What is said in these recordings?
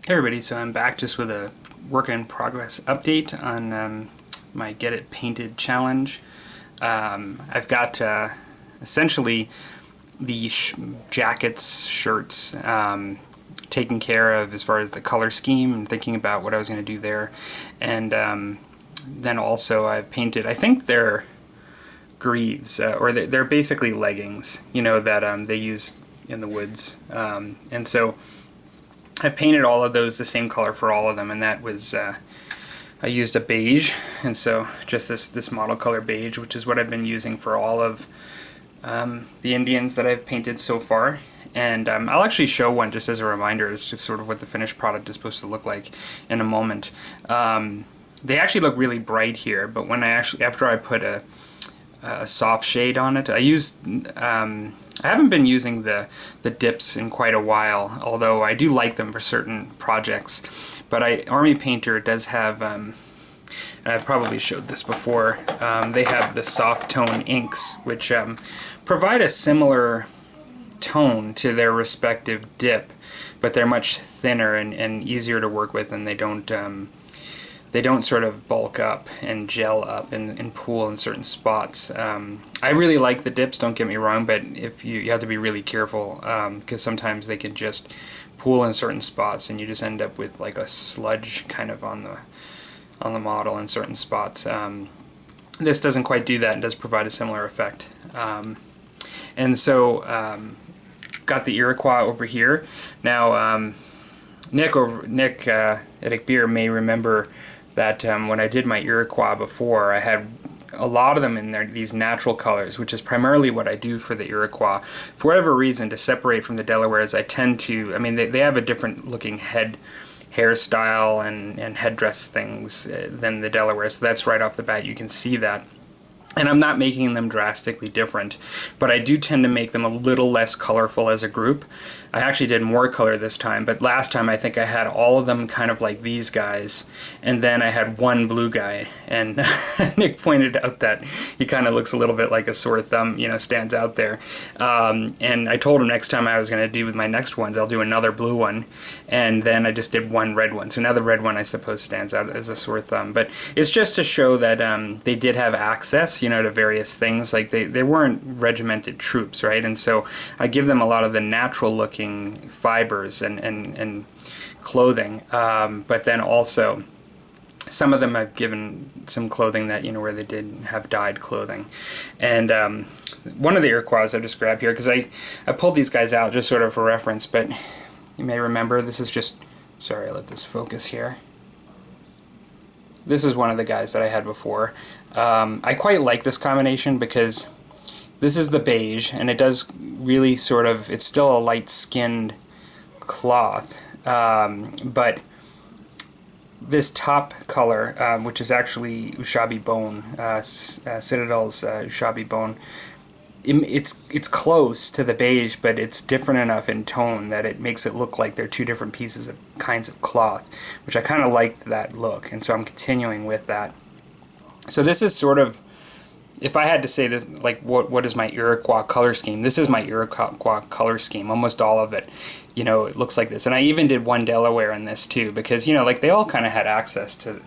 Hey everybody, so I'm back just with a work in progress update on my Get It Painted challenge. I've got essentially the jackets, shirts taken care of as far as the color scheme and thinking about what I was going to do there. And then also I've painted, I think they're greaves, or they're basically leggings, you know, that they use in the woods. And so I've painted all of those the same color for all of them, and that was I used a beige, and so just this model color beige, which is what I've been using for all of the Indians that I've painted so far. And I'll actually show one just as a reminder. It's just sort of what the finished product is supposed to look like in a moment. They actually look really bright here, but when after I put a soft shade on it, I used I haven't been using the dips in quite a while, although I do like them for certain projects. But Army Painter does have, and I've probably showed this before, they have the soft tone inks, which provide a similar tone to their respective dip, but they're much thinner and easier to work with, and they don't sort of bulk up and gel up and pool in certain spots. I really like the dips, don't get me wrong, but if you have to be really careful because sometimes they can just pool in certain spots and you just end up with like a sludge kind of on the model in certain spots. This doesn't quite do that and does provide a similar effect. And so got the Iroquois over here. Now Nick at Beer may remember that when I did my Iroquois before, I had a lot of them in there, these natural colors, which is primarily what I do for the Iroquois. For whatever reason, to separate from the Delawares, I tend to, I mean, they have a different looking hairstyle and headdress things than the Delawares, so that's right off the bat, you can see that. And I'm not making them drastically different, but I do tend to make them a little less colorful as a group. I actually did more color this time, but last time I think I had all of them kind of like these guys, and then I had one blue guy, and Nick pointed out that he kind of looks a little bit like a sore thumb, you know, stands out there. And I told him next time I was going to do with my next ones, I'll do another blue one, and then I just did one red one. So now the red one I suppose stands out as a sore thumb, but it's just to show that they did have access, you know, to various things. Like they weren't regimented troops, right? And so I give them a lot of the natural looking fibers and clothing, but then also some of them I've given some clothing that, you know, where they did have dyed clothing. And one of the Iroquois I just grabbed here, because I pulled these guys out just sort of for reference, but you may remember this is just, sorry, I let this focus here. This is one of the guys that I had before. I quite like this combination because this is the beige, and it does really sort of, it's still a light-skinned cloth, but this top color, which is actually Ushabti bone, Citadel's Ushabti bone, it's close to the beige, but it's different enough in tone that it makes it look like they're two different pieces of kinds of cloth, which I kind of liked that look, and so I'm continuing with that. So this is sort of, if I had to say this, like what is my Iroquois color scheme, this is my Iroquois color scheme, almost all of it. You know, it looks like this. And I even did one Delaware in this too, because, you know, like they all kind of had access to,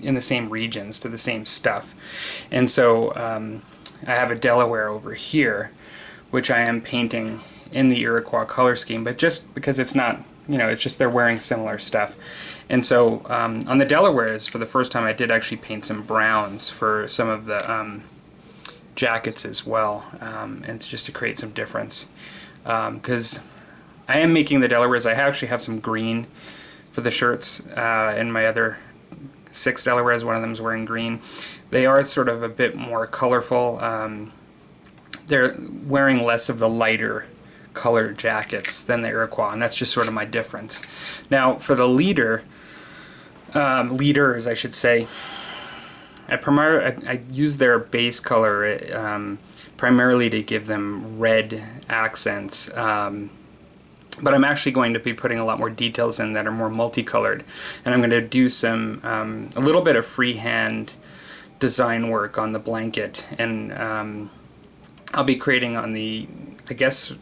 in the same regions, to the same stuff. And so I have a Delaware over here, which I am painting in the Iroquois color scheme, but just because it's not, you know, it's just they're wearing similar stuff. And so on the Delawares, for the first time, I did actually paint some browns for some of the jackets as well, and just to create some difference. Because I am making the Delawares, I actually have some green for the shirts, and my other 6 Delawares, one of them is wearing green. They are sort of a bit more colorful. They're wearing less of the lighter colored jackets than the Iroquois, and that's just sort of my difference. Now for the leaders, I should say, I use their base color primarily to give them red accents, but I'm actually going to be putting a lot more details in that are more multicolored, and I'm going to do some a little bit of freehand design work on the blanket, and I'll be creating on the, I guess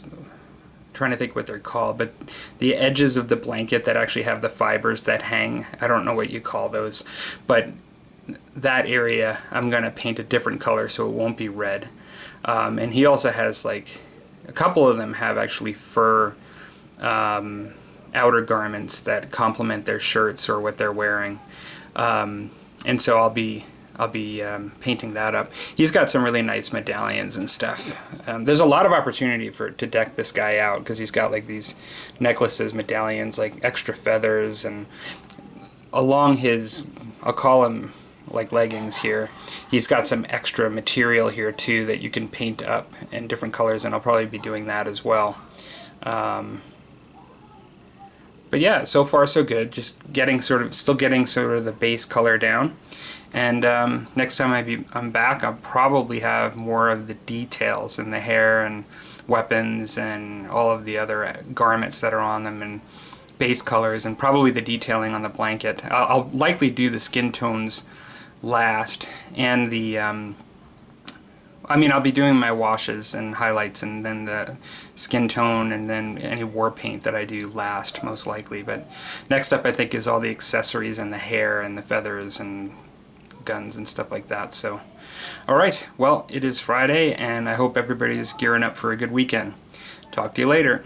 trying to think what they're called, but the edges of the blanket that actually have the fibers that hang. I don't know what you call those, but that area I'm going to paint a different color so it won't be red. And he also has, like, a couple of them have actually fur outer garments that complement their shirts or what they're wearing. And so I'll be painting that up. He's got some really nice medallions and stuff. There's a lot of opportunity to deck this guy out because he's got like these necklaces, medallions, like extra feathers, and along his, I'll call him like leggings here, he's got some extra material here too that you can paint up in different colors, and I'll probably be doing that as well. But yeah, so far so good. Just still getting sort of the base color down. And next time I'm back, I'll probably have more of the details in the hair and weapons and all of the other garments that are on them and base colors, and probably the detailing on the blanket. I'll likely do the skin tones last, and the I'll be doing my washes and highlights, and then the skin tone, and then any war paint that I do last, most likely. But next up, I think, is all the accessories and the hair and the feathers and guns and stuff like that. So, alright, well, it is Friday, and I hope everybody is gearing up for a good weekend. Talk to you later.